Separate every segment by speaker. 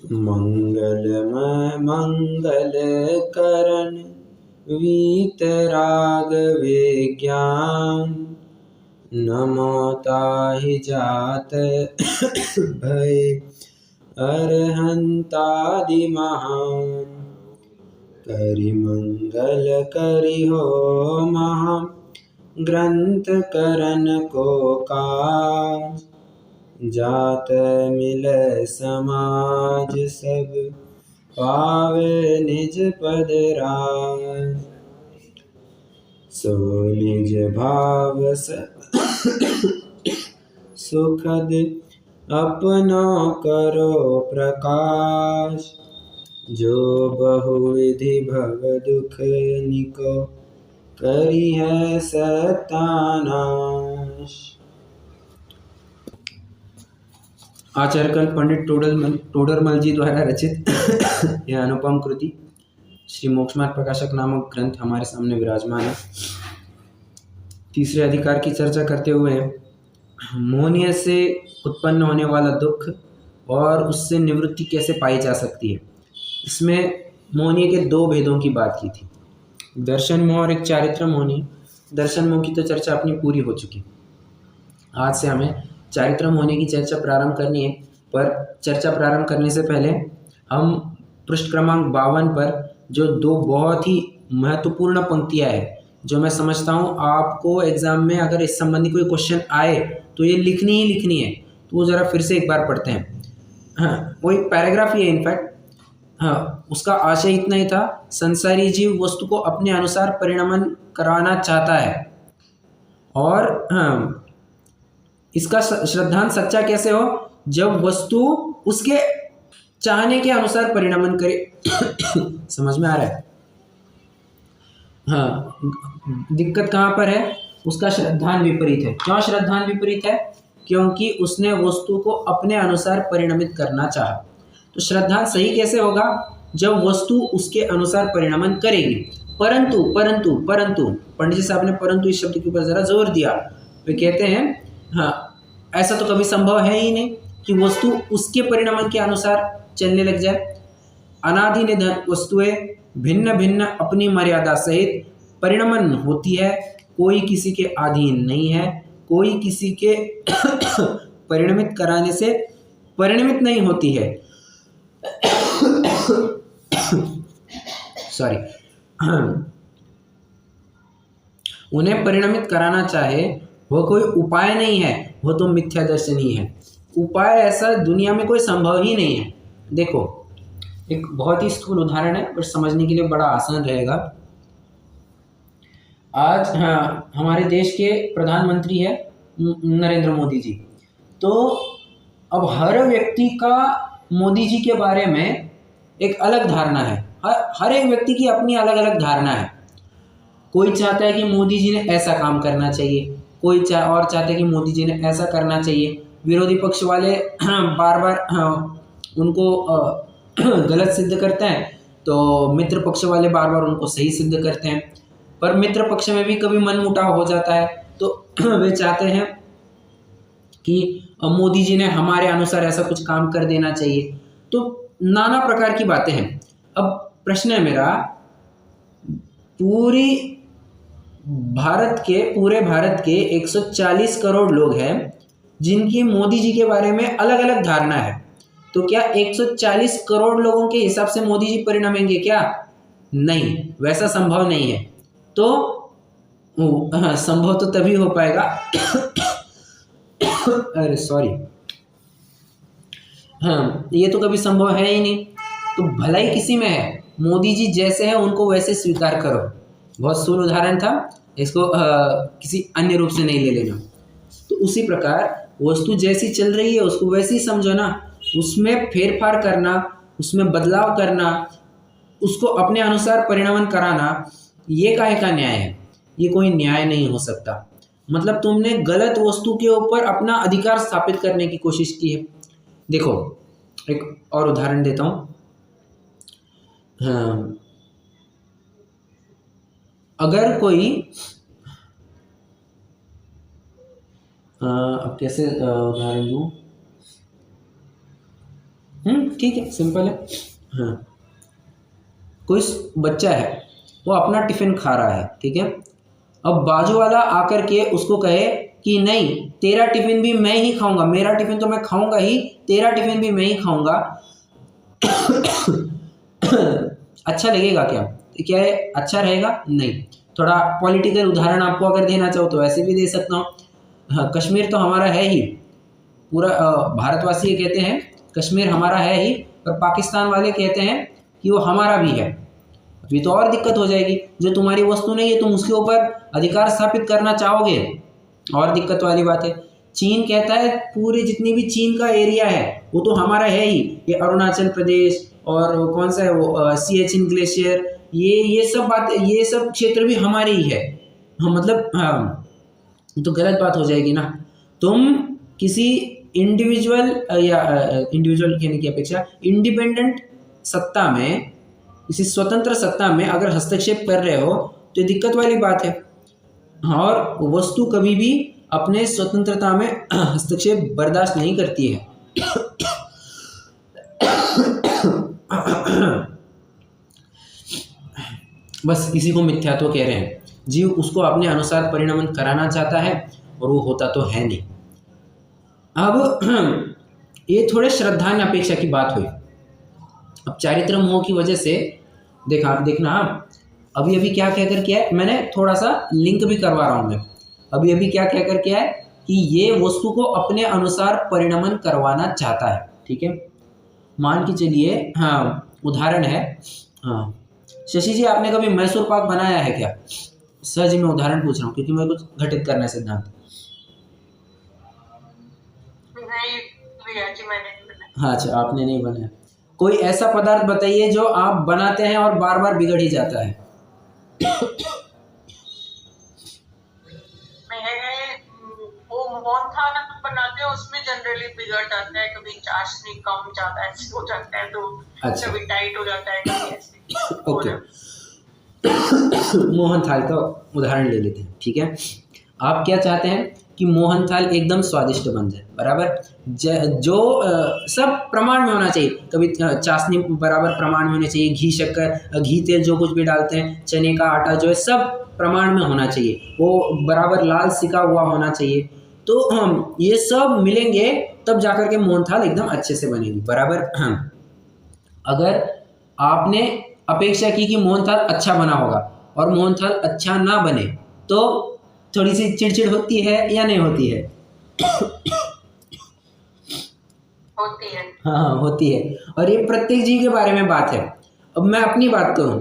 Speaker 1: मंगलमय मंगल करण वीतराग विज्ञान। नमो ताहि जात भय अरहंतादि महान। करि मंगल करि हो महा ग्रंथ करन को काज। जात मिलै समाज सब पावे निज पद राज। सो निज भाव सुखद अपना करो प्रकाश। जो बहुविधि भव दुख निको करी है सत्यानाश। आचार्यकल पंडित टोडरमल जी द्वारा रचित यह अनुपम कृति श्री मोक्षमार्ग प्रकाशक नामक ग्रंथ हमारे सामने विराजमान है। तीसरे अधिकार की चर्चा करते हुए मोहनीय से उत्पन्न होने वाला दुख और उससे निवृत्ति कैसे पाई जा सकती है, इसमें मोहनीय के दो भेदों की बात की थी, दर्शन मोह और एक चारित्र मोहनीय। दर्शन मोह की तो चर्चा अपनी पूरी हो चुकी। आज से हमें चारित्र मोहनीय की चर्चा प्रारंभ करनी है, पर चर्चा प्रारंभ करने से पहले हम पृष्ठ क्रमांक 52 पर जो दो बहुत ही महत्वपूर्ण पंक्तियां हैं, जो मैं समझता हूँ आपको एग्जाम में अगर इस संबंधी कोई क्वेश्चन आए तो ये लिखनी है, तो वो ज़रा फिर से एक बार पढ़ते हैं। हाँ, वो एक पैराग्राफ ही है इनफैक्ट। हाँ, उसका आशय इतना ही था, संसारी जीव वस्तु को अपने अनुसार परिणमन कराना चाहता है और हाँ, इसका श्रद्धांत सच्चा कैसे हो, जब वस्तु उसके चाहने के अनुसार परिणमन करे। समझ में आ रहा है? हाँ, दिक्कत कहाँ पर है, उसका श्रद्धांत विपरीत है। क्यों श्रद्धांत विपरीत है? क्योंकि उसने वस्तु को अपने अनुसार परिणमित करना चाहा। तो श्रद्धांत सही कैसे होगा, जब वस्तु उसके अनुसार परिणमन करेगी। परंतु परंतु परंतु पंडित जी साहब ने परंतु इस शब्द के ऊपर जरा जोर दिया। वे कहते हैं हाँ, ऐसा तो कभी संभव है ही नहीं कि वस्तु उसके परिणमन के अनुसार चलने लग जाए। अनादि निधन वस्तुएं भिन्न भिन्न अपनी मर्यादा सहित परिणमन होती है, कोई किसी के अधीन नहीं है, कोई किसी के परिणमित कराने से परिणमित नहीं होती है। सॉरी, उन्हें परिणमित कराना चाहे वो कोई उपाय नहीं है, वो तो मिथ्या दर्शन ही है। उपाय ऐसा दुनिया में कोई संभव ही नहीं है। देखो, एक बहुत ही स्थूल उदाहरण है पर समझने के लिए बड़ा आसान रहेगा। आज हाँ, हमारे देश के प्रधानमंत्री है नरेंद्र मोदी जी। तो अब हर व्यक्ति का मोदी जी के बारे में एक अलग धारणा है। हर एक व्यक्ति की अपनी अलग अलग धारणा है। कोई चाहता है कि मोदी जी ने ऐसा काम करना चाहिए, कोई और चाहता है कि मोदी जी ने ऐसा करना चाहिए। विरोधी पक्ष वाले बार बार उनको गलत सिद्ध करते हैं, तो मित्र पक्ष वाले बार बार उनको सही सिद्ध करते हैं। पर मित्र पक्ष में भी कभी मनमुटाव हो जाता है, तो वे चाहते हैं कि मोदी जी ने हमारे अनुसार ऐसा कुछ काम कर देना चाहिए। तो नाना प्रकार की बातें हैं। अब प्रश्न है मेरा, पूरे भारत के 140 करोड़ लोग हैं जिनकी मोदी जी के बारे में अलग अलग धारणा है। तो क्या 140 करोड़ लोगों के हिसाब से मोदी जी परिणमेंगे क्या? नहीं, वैसा संभव नहीं है। तो हाँ, संभव तो तभी हो पाएगा अरे सॉरी, हाँ, ये तो कभी संभव है ही नहीं। तो भलाई किसी में है, मोदी जी जैसे हैं उनको वैसे स्वीकार करो। बहुत स्थूल उदाहरण था, इसको किसी अन्य रूप से नहीं ले लेना। तो उसी प्रकार वस्तु जैसी चल रही है उसको वैसी समझो ना, उसमें फेरफार करना, उसमें बदलाव करना, उसको अपने अनुसार परिणमन कराना, ये काहे का न्याय है? ये कोई न्याय नहीं हो सकता। मतलब तुमने गलत वस्तु के ऊपर अपना अधिकार स्थापित करने की कोशिश की है। देखो, एक और उदाहरण देता हूँ। हाँ, अगर कोई अब कैसे उदाहरण दूँ? ठीक है, सिंपल है। हाँ, कोई बच्चा है, वो अपना टिफिन खा रहा है, ठीक है। अब बाजू वाला आकर के उसको कहे कि नहीं, तेरा टिफिन भी मैं ही खाऊंगा, मेरा टिफिन तो मैं खाऊंगा ही, तेरा टिफिन भी मैं ही खाऊंगा। अच्छा लगेगा क्या? क्या है, अच्छा रहेगा? नहीं। थोड़ा पॉलिटिकल उदाहरण आपको अगर देना चाहो तो ऐसे भी दे सकता हूँ। हाँ, कश्मीर तो हमारा है ही, पूरा भारतवासी ये कहते हैं कश्मीर हमारा है ही, और पाकिस्तान वाले कहते हैं कि वो हमारा भी है। अभी तो और दिक्कत हो जाएगी, जो तुम्हारी वस्तु नहीं है तुम उसके ऊपर अधिकार स्थापित करना चाहोगे, और दिक्कत वाली बात है। चीन कहता है पूरे जितनी भी चीन का एरिया है वो तो हमारा है ही, ये अरुणाचल प्रदेश और कौन सा है वो सियाचिन ग्लेशियर, ये सब बात, ये सब क्षेत्र भी हमारे ही है। हाँ, मतलब हाँ, तो गलत बात हो जाएगी ना। तुम किसी इंडिविजुअल या इंडिविजुअल कहने की अपेक्षा इंडिपेंडेंट सत्ता में, किसी स्वतंत्र सत्ता में अगर हस्तक्षेप कर रहे हो तो ये दिक्कत वाली बात है। और वस्तु कभी भी अपने स्वतंत्रता में हस्तक्षेप बर्दाश्त नहीं करती है। बस इसी को मिथ्यात्व कह रहे हैं। जीव उसको अपने अनुसार परिणमन कराना चाहता है और वो होता तो है नहीं। अब ये थोड़े श्रद्धा ने अपेक्षा की बात हुई। अब चारित्र मोह की वजह से देखना अभी अभी क्या कहकर किया है, मैंने थोड़ा सा लिंक भी करवा रहा हूँ मैं। अभी क्या कहकर किया है कि ये वस्तु को अपने अनुसार परिणमन करवाना चाहता है, ठीक है। मान के चलिए, हाँ उदाहरण है, हाँ शशि जी आपने कभी मैसूर पाक बनाया है क्या? सहज मैं उदाहरण पूछ रहा हूँ क्योंकि मैं कुछ घटित करना है सिद्धांत।
Speaker 2: नहीं भैया जी, मैंने नहीं बनाया।
Speaker 1: हाँ अच्छा, आपने नहीं बनाया। कोई ऐसा पदार्थ बताइए जो आप बनाते हैं और बार बार बिगड़ ही जाता है।
Speaker 2: वो मोहनथाल बनाते हैं, उसमें जनरली बिगड़ जाता है, कभी चाशनी कम ज्यादा ऐसे हो जाता है, तो
Speaker 1: अच्छा,
Speaker 2: कभी टाइट हो जाता है, कभी ऐसे।
Speaker 1: ओके। मोहनथाल का उदाहरण ले लेते हैं, ठीक है। आप क्या चाहते हैं कि मोहनथाल एकदम स्वादिष्ट बन जाए, बराबर। जो सब प्रमाण में होना चाहिए, कभी चाशनी बराबर प्रमाण में होनी चाहिए, घी शक्कर घी तेल जो कुछ भी डालते हैं, चने का आटा जो है सब प्रमाण में होना चाहिए, वो बराबर लाल सिका हुआ होना चाहिए। तो हम ये सब मिलेंगे तब जाकर के मोहनथाल एकदम अच्छे से बनेगी, बराबर। अगर आपने अपेक्षा की कि मोहनथाल अच्छा बना होगा और मोहनथाल अच्छा ना बने तो थोड़ी सी चिड़चिड़ होती है या नहीं होती है?
Speaker 2: होती है।
Speaker 1: हाँ होती है। और ये प्रत्येक जीव के बारे में बात है। अब मैं अपनी बात करूँ,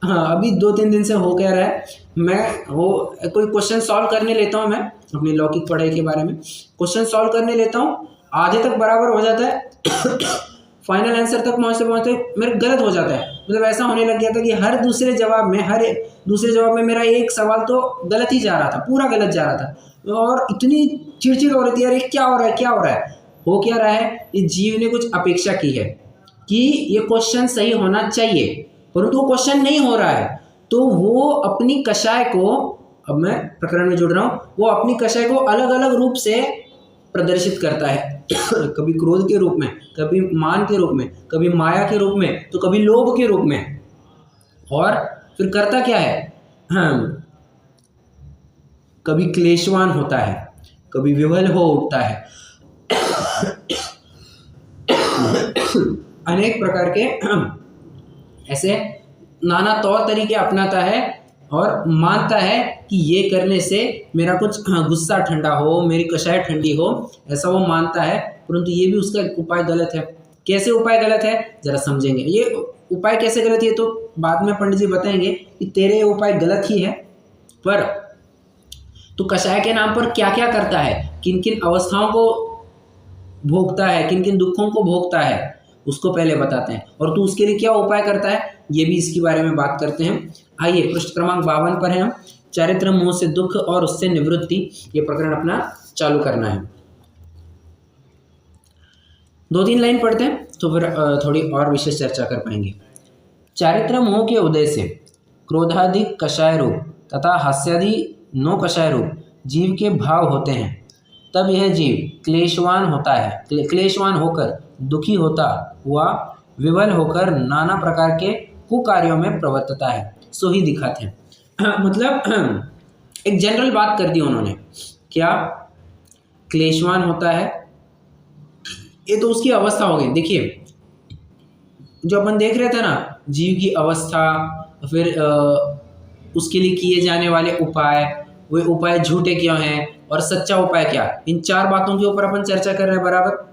Speaker 1: अभी 2-3 दिन से हो क्या रहा है, मैं वो कोई क्वेश्चन सॉल्व करने लेता हूँ, मैं अपनी लौकिक पढ़ाई के बारे में क्वेश्चन सॉल्व करने लेता हूँ, आधे तक बराबर हो जाता है, फाइनल आंसर तक पहुँचते मेरे गलत हो जाता है। मतलब ऐसा होने लग गया था कि हर दूसरे जवाब में मेरा एक सवाल तो गलत ही जा रहा था, पूरा गलत जा रहा था, और इतनी चिड़चिड़ हो रही थी, अरे क्या हो रहा है। हो क्या रहा है, इस जीव ने कुछ अपेक्षा की है कि ये क्वेश्चन सही होना चाहिए, परंतु वो क्वेश्चन नहीं हो रहा है, तो वो अपनी कषाय को, अब मैं प्रकरण में जुड़ रहा हूँ, वो अपनी कषाय को अलग अलग रूप से प्रदर्शित करता है। कभी क्रोध के रूप में, कभी मान के रूप में, कभी माया के रूप में, तो कभी लोभ के रूप में। और फिर करता क्या है, कभी क्लेशवान होता है, कभी विवल हो उठता है, अनेक प्रकार के ऐसे नाना तौर तरीके अपनाता है और मानता है कि ये करने से मेरा कुछ गुस्सा ठंडा हो, मेरी कषाय ठंडी हो, ऐसा वो मानता है। परंतु ये भी उसका उपाय गलत है। कैसे उपाय गलत है जरा समझेंगे। ये उपाय कैसे गलत है तो बाद में पंडित जी बताएंगे कि तेरे उपाय गलत ही है, पर तो कषाय के नाम पर क्या क्या करता है, किन किन अवस्थाओं को भोगता है, किन किन दुखों को भोगता है, उसको पहले बताते हैं, और तू उसके लिए क्या उपाय करता है ये भी इसके बारे में बात करते हैं। आइए पृष्ठ क्रमांक 52 पर है हम, चारित्र मोह से दुख और उससे निवृत्ति, ये प्रकरण अपना चालू करना है। 2-3 लाइन पढ़ते हैं तो फिर थोड़ी और विशेष चर्चा कर पाएंगे। चारित्र मोह के उदय से क्रोधादि कषाय रूप तथा हास्यादि 9 कषाय रूप जीव के भाव होते हैं, तब यह जीव क्लेशवान होता है, क्लेशवान होकर दुखी होता हुआ विवल होकर नाना प्रकार के कुकार्यों में प्रवर्तता है, सो ही दिखाते हैं। मतलब एक जनरल बात कर दी उन्होंने, क्या क्लेशवान होता है, ये तो उसकी अवस्था हो गई। देखिए जो अपन देख रहे थे ना, जीव की अवस्था, फिर उसके लिए किए जाने वाले उपाय, वे उपाय झूठे क्यों हैं और सच्चा उपाय क्या, इन 4 बातों के ऊपर अपन चर्चा कर रहे हैं बराबर।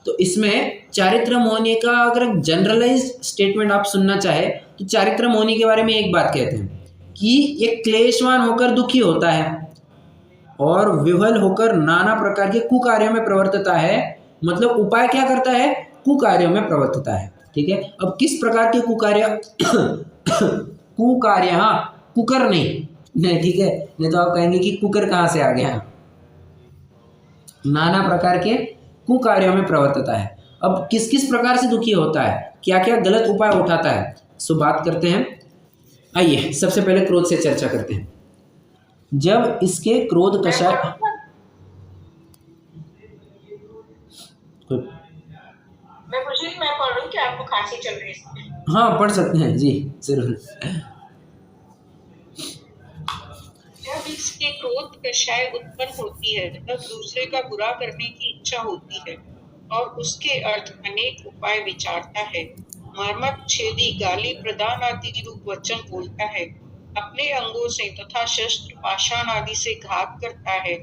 Speaker 1: तो इसमें चारित्रम होने का अगर जनरलाइज स्टेटमेंट आप सुनना चाहे तो चारित्रम होने के बारे में एक बात कहते हैं कि ये क्लेशवान होकर दुखी होता है और विह्वल होकर नाना प्रकार के कुकार्यों में प्रवर्तता है। मतलब उपाय क्या करता है, कुकार्यों में प्रवर्तता है। ठीक है, अब किस प्रकार के कुकार्य कुकार्य, हाँ कुकर नहीं, ठीक है, नहीं तो आप कहेंगे कि कुकर कहाँ से आ गया। नाना प्रकार के कुकार्यों में प्रवर्तता है। अब किस किस प्रकार से दुखी होता है, क्या क्या गलत उपाय उठाता है, सो बात करते हैं। आइए सबसे पहले क्रोध से चर्चा करते हैं। जब इसके क्रोध कषाय,
Speaker 2: मैं पूछ रही, मैं पढ़ रही हूँ कि आपको खांसी चल रही है?
Speaker 1: हाँ पढ़ सकते हैं जी जरूर।
Speaker 2: जब इसके क्रोध कषाय उत्पन्न होती है तब दूसरे का बुरा करने की इच्छा होती है और उसके अर्थ अनेक उपाय विचारता है। मर्मक छेदी गाली प्रदान आदि रूप वचन बोलता है। अपने अंगों से तथा शस्त्र पाषाण आदि से घात करता है।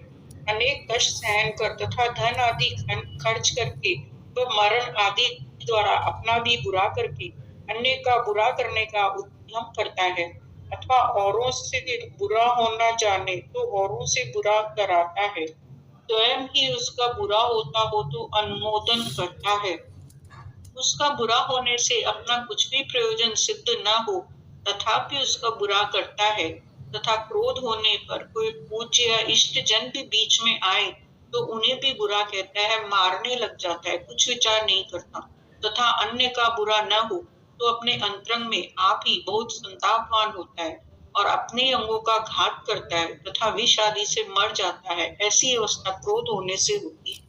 Speaker 2: अनेक कष्ट सहन कर तथा धन आदि खर्च करके वह मरण आदि द्वारा अपना भी बुरा करके अन्य का बुरा करने का उद्यम करता है अथवा औरों से बुरा होना जाने तो औरों से बुरा कराता है। स्वयं ही उसका बुरा होता हो तो अनुमोदन करता है। उसका बुरा होने से अपना कुछ भी प्रयोजन सिद्ध न हो तथापि उसका बुरा करता है। तथा क्रोध होने पर कोई पूज्य या इष्ट जन भी बीच में आए तो उन्हें भी बुरा कहता है, मारने लग जाता है, कुछ विचार नहीं करता। तथा अन्य का बुरा न हो तो अपने अंतरंग में आप ही बहुत संतापवान होता है और अपने अंगों का घात करता है तथा विष आदि से मर जाता है। ऐसी अवस्था क्रोध होने से होती है।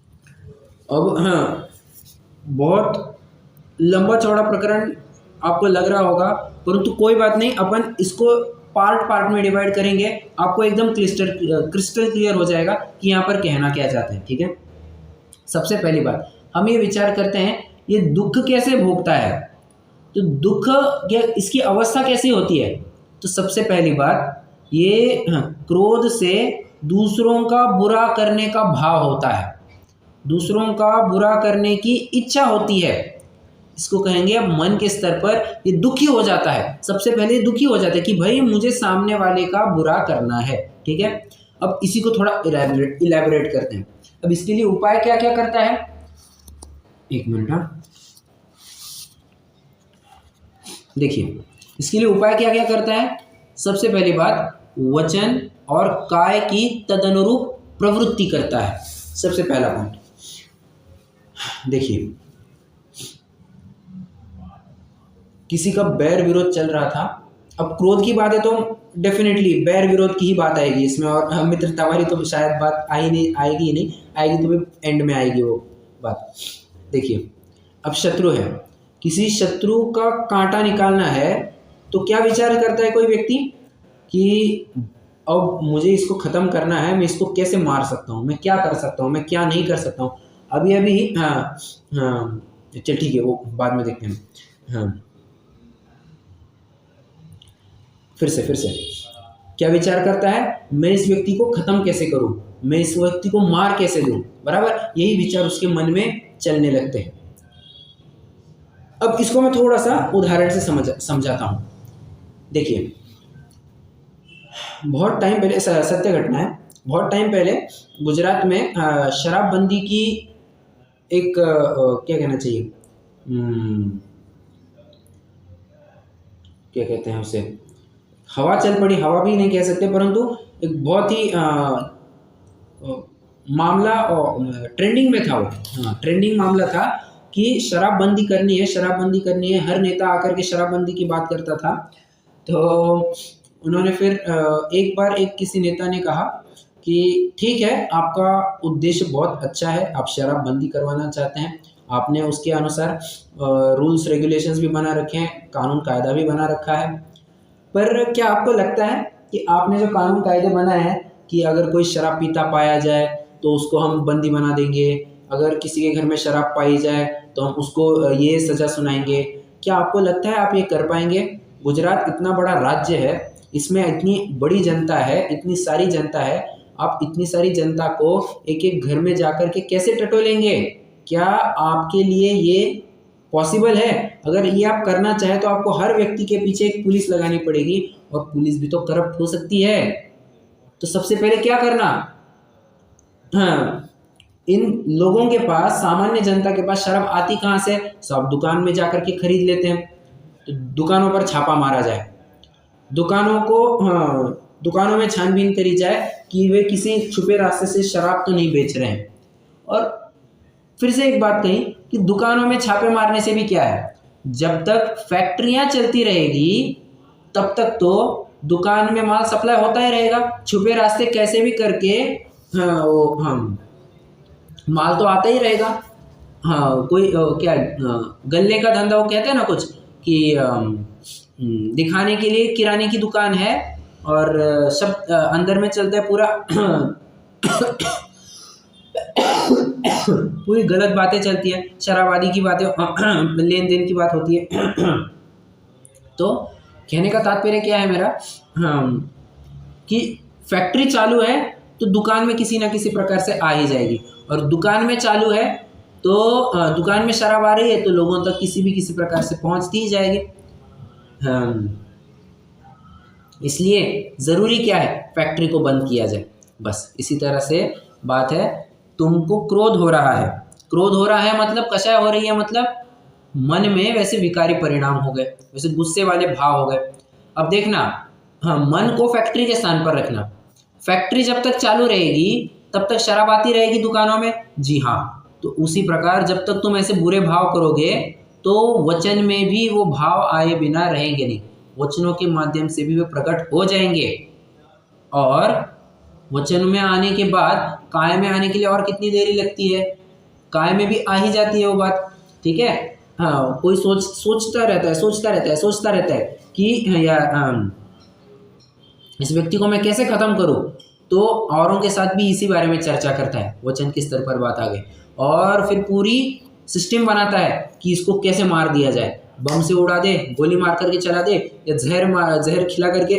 Speaker 1: अब हाँ, बहुत लंबा चौड़ा प्रकरण आपको लग रहा होगा, परंतु कोई बात नहीं, अपन इसको पार्ट में डिवाइड करेंगे, आपको एकदम क्रिस्टल क्लियर हो जाएगा कि यहाँ पर कहना क्या चाहते हैं। ठीक है, सबसे पहली बात हम ये विचार करते हैं ये दुख कैसे भोगता है, तो दुख या इसकी अवस्था कैसी होती है। तो सबसे पहली बात ये क्रोध से दूसरों का बुरा करने का भाव होता है, दूसरों का बुरा करने की इच्छा होती है। इसको कहेंगे अब मन के स्तर पर ये दुखी हो जाता है। सबसे पहले दुखी हो जाता है कि भाई मुझे सामने वाले का बुरा करना है। ठीक है, अब इसी को थोड़ा इलैबोरेट करते हैं। अब इसके लिए उपाय क्या क्या करता है, एक मिनट। देखिए इसके लिए उपाय क्या क्या करता है। सबसे पहली बात वचन और काय की तदनुरूप प्रवृत्ति करता है। सबसे पहला पॉइंट देखिए, किसी का बैर विरोध चल रहा था। अब क्रोध की बात है तो डेफिनेटली बैर विरोध की ही बात आएगी इसमें, और मित्रता वाली तो शायद बात आएगी तो एंड में आएगी वो बात। देखिए अब शत्रु है, किसी शत्रु का कांटा निकालना है तो क्या विचार करता है कोई व्यक्ति कि अब मुझे इसको ख़त्म करना है, मैं इसको कैसे मार सकता हूँ, मैं क्या कर सकता हूँ, मैं क्या नहीं कर सकता हूँ। अभी हाँ चल ठीक है, वो बाद में देखते हैं। हाँ फिर से क्या विचार करता है, मैं इस व्यक्ति को ख़त्म कैसे करूँ, मैं इस व्यक्ति को मार कैसे दूँ, बराबर यही विचार उसके मन में चलने लगते हैं। अब इसको मैं थोड़ा सा उदाहरण से समझाता हूँ। देखिए बहुत टाइम पहले, सत्य घटना है, बहुत टाइम पहले गुजरात में शराबबंदी की एक क्या कहना चाहिए, क्या कहते हैं उसे, हवा चल पड़ी, हवा भी नहीं कह सकते, परंतु एक बहुत ही मामला ट्रेंडिंग में था वो। हाँ ट्रेंडिंग मामला था कि शराबबंदी करनी है, हर नेता आकर के शराबबंदी की बात करता था। तो उन्होंने फिर एक बार किसी नेता ने कहा कि ठीक है, आपका उद्देश्य बहुत अच्छा है, आप शराबबंदी करवाना चाहते हैं, आपने उसके अनुसार रूल्स रेगुलेशंस भी बना रखे हैं, कानून कायदा भी बना रखा है। पर क्या आपको लगता है कि आपने जो कानून कायदे बनाए हैं कि अगर कोई शराब पीता पाया जाए तो उसको हम बंदी बना देंगे, अगर किसी के घर में शराब पाई जाए तो हम उसको ये सज़ा सुनाएंगे, क्या आपको लगता है आप ये कर पाएंगे? गुजरात इतना बड़ा राज्य है, इसमें इतनी बड़ी जनता है, इतनी सारी जनता है, आप इतनी सारी जनता को एक एक घर में जाकर के कैसे टटोलेंगे? क्या आपके लिए ये पॉसिबल है? अगर ये आप करना चाहें तो आपको हर व्यक्ति के पीछे एक पुलिस लगानी पड़ेगी, और पुलिस भी तो करप्ट हो सकती है। तो सबसे पहले क्या करना, हाँ, इन लोगों के पास, सामान्य जनता के पास शराब आती कहाँ से? सब दुकान में जाकर के खरीद लेते हैं। तो दुकानों पर छापा मारा जाए, दुकानों को, हाँ, दुकानों में छानबीन करी जाए कि वे किसी छुपे रास्ते से शराब तो नहीं बेच रहे हैं। और फिर से एक बात कही कि दुकानों में छापे मारने से भी क्या है, जब तक फैक्ट्रियां चलती रहेगी तब तक तो दुकान में माल सप्लाई होता ही रहेगा, छुपे रास्ते कैसे भी करके, हाँ, माल तो आता ही रहेगा। हाँ, कोई क्या गल्ले का धंधा, वो कहते हैं ना कुछ कि दिखाने के लिए किराने की दुकान है और सब अंदर में चलता है पूरा पूरी गलत बातें चलती है, शराबादी की बातें, लेन देन की बात होती है। तो कहने का तात्पर्य क्या है मेरा, कि फैक्ट्री चालू है तो दुकान में किसी ना किसी प्रकार से आ ही जाएगी, और दुकान में चालू है तो दुकान में शराब आ रही है तो लोगों तक किसी प्रकार से पहुंचती ही जाएगी। इसलिए ज़रूरी क्या है, फैक्ट्री को बंद किया जाए, बस इसी तरह से बात है। तुमको क्रोध हो रहा है, क्रोध हो रहा है मतलब कषाय हो रही है, मतलब मन में वैसे विकारी परिणाम हो गए, वैसे गुस्से वाले भाव हो गए। अब देखना, हाँ, मन को फैक्ट्री के स्थान पर रखना, फैक्ट्री जब तक चालू रहेगी तब तक शराब आती रहेगी दुकानों में, जी हाँ। तो उसी प्रकार जब तक तुम ऐसे बुरे भाव करोगे तो वचन में भी वो भाव आए बिना रहेंगे नहीं, वचनों के माध्यम से भी वे प्रकट हो जाएंगे। और वचन में आने के बाद काय में आने के लिए और कितनी देरी लगती है, काय में भी आ ही जाती है वो बात, ठीक है। हाँ, कोई सोचता रहता है कि यार इस व्यक्ति को मैं कैसे खत्म करूं, तो औरों के साथ भी इसी बारे में चर्चा करता है, वचन के स्तर पर बात आ गई, और फिर पूरी सिस्टम बनाता है कि इसको कैसे मार दिया जाए, बम से उड़ा दे, गोली मार करके चला दे, या जहर खिला करके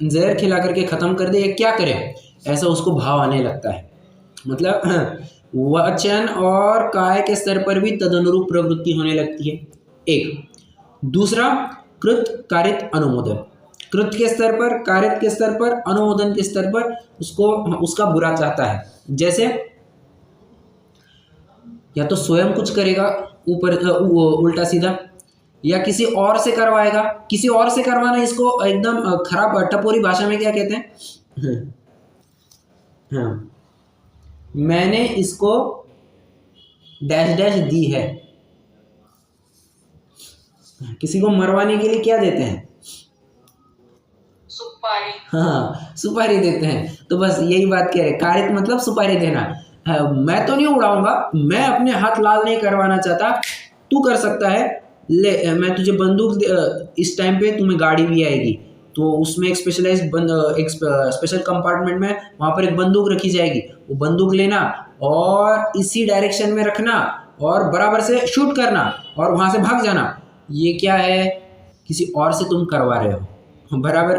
Speaker 1: जहर खिला करके खत्म कर दे, या क्या करे, ऐसा उसको भाव आने लगता है। मतलब वचन और काय के स्तर पर भी तदनुरूप प्रवृत्ति होने लगती है। एक दूसरा, कृत कारित अनुमोदन, कृत के स्तर पर, कारित के स्तर पर, अनुमोदन के स्तर पर उसका बुरा चाहता है। जैसे या तो स्वयं कुछ करेगा ऊपर उल्टा सीधा, या किसी और से करवाएगा। किसी और से करवाना, इसको एकदम खराब टपोरी भाषा में क्या कहते हैं, हाँ, मैंने इसको डैश डैश दी है। किसी को मरवाने के लिए क्या देते हैं,
Speaker 2: सुपारी।
Speaker 1: हाँ, सुपारी देते हैं। तो बस यही बात कह रहे, कारित मतलब सुपारी देना। मैं तो नहीं उड़ाऊंगा, मैं अपने हाथ लाल नहीं करवाना चाहता, तू कर सकता है, ले मैं तुझे बंदूक, इस टाइम पे तुम्हें गाड़ी भी आएगी, तो उसमें एक स्पेशल कंपार्टमेंट में वहाँ पर एक बंदूक रखी जाएगी, वो बंदूक लेना और इसी डायरेक्शन में रखना और बराबर से शूट करना और वहाँ से भाग जाना। ये क्या है, किसी और से तुम करवा रहे हो, बराबर।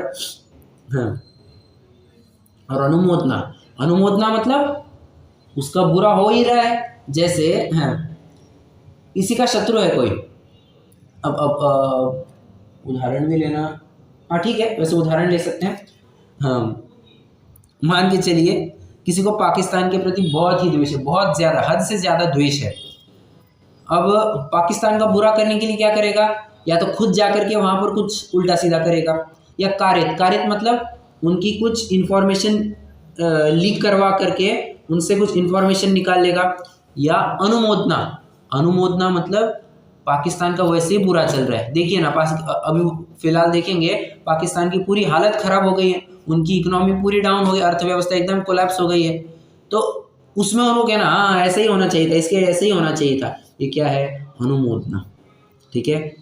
Speaker 1: हाँ, और अनुमोदना मतलब उसका बुरा हो ही रहा है। जैसे हाँ, इसी का शत्रु है कोई, अब उदाहरण भी लेना, हाँ ठीक है, वैसे उदाहरण ले सकते हैं। हाँ, मान के चलिए किसी को पाकिस्तान के प्रति बहुत ही द्वेष है, बहुत ज़्यादा, हद से ज़्यादा द्वेष है। अब पाकिस्तान का बुरा करने के लिए क्या करेगा, या तो खुद जा करके वहाँ पर कुछ उल्टा सीधा करेगा, या कारित मतलब उनकी कुछ इन्फॉर्मेशन लीक करवा करके उनसे कुछ इन्फॉर्मेशन निकाल लेगा, या अनुमोदना मतलब पाकिस्तान का वैसे ही बुरा चल रहा है। देखिए ना, अभी फिलहाल देखेंगे पाकिस्तान की पूरी हालत खराब हो गई है, उनकी इकोनॉमी पूरी डाउन हो गई, अर्थव्यवस्था एकदम कोलैप्स हो गई है। तो उसमें उन्होंने कहना हाँ ऐसे ही होना चाहिए था, इसके ऐसे ही होना चाहिए था। ये क्या है? अनुमोदना। ठीक है,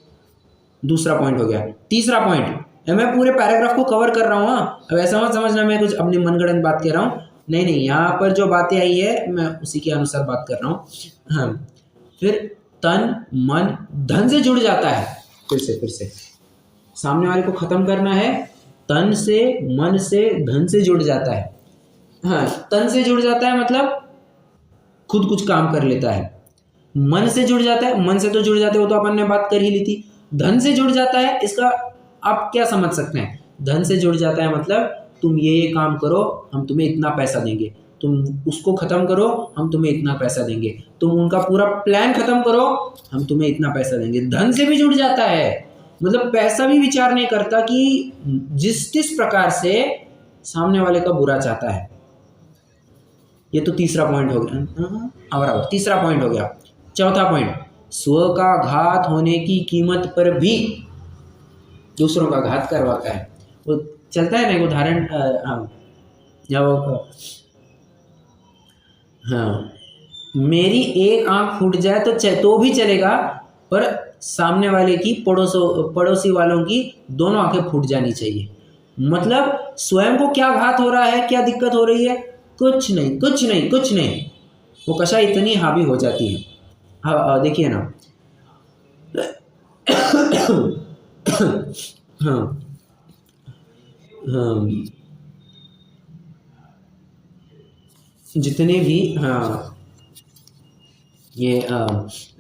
Speaker 1: दूसरा पॉइंट हो गया। तीसरा पॉइंट, मैं पूरे पैराग्राफ को कवर कर रहा हूँ। अब ऐसा मत समझना मैं कुछ अपनी मनगढ़ंत बात कह रहा हूँ, नहीं नहीं, यहाँ पर जो बातें आई है मैं उसी के अनुसार बात कर रहा हूँ। हाँ, फिर तन मन धन से जुड़ जाता है। फिर से सामने वाले को खत्म करना है, तन से मन से धन से जुड़ जाता है। हाँ, तन से जुड़ जाता है मतलब खुद कुछ काम कर लेता है। मन से जुड़ जाता है, मन से तो जुड़ जाते, वो तो अपन ने बात कर ही ली थी। धन से जुड़ जाता है, इसका आप क्या समझ सकते हैं? धन से जुड़ जाता है मतलब तुम ये काम करो, हम तुम्हें इतना पैसा देंगे, तुम उसको खत्म करो, हम तुम्हें इतना पैसा देंगे, तुम उनका पूरा प्लान खत्म करो, हम तुम्हें इतना पैसा देंगे। धन से भी जुड़ जाता है मतलब पैसा भी विचार नहीं करता कि जिस प्रकार से सामने वाले का बुरा चाहता है। ये तो तीसरा पॉइंट हो गया। बराबर, तीसरा पॉइंट हो गया। चौथा पॉइंट, स्व का घात होने की कीमत पर भी दूसरों का घात करवाता है। वो चलता है ना एक उदाहरण, हाँ, मेरी एक आंख फूट जाए तो भी चलेगा, पर सामने वाले की पड़ोसी वालों की दोनों आंखें फूट जानी चाहिए। मतलब स्वयं को क्या घात हो रहा है, क्या दिक्कत हो रही है? कुछ नहीं, वो कषाय इतनी हावी हो जाती है। हाँ, देखिए ना, हाँ, जितने भी ये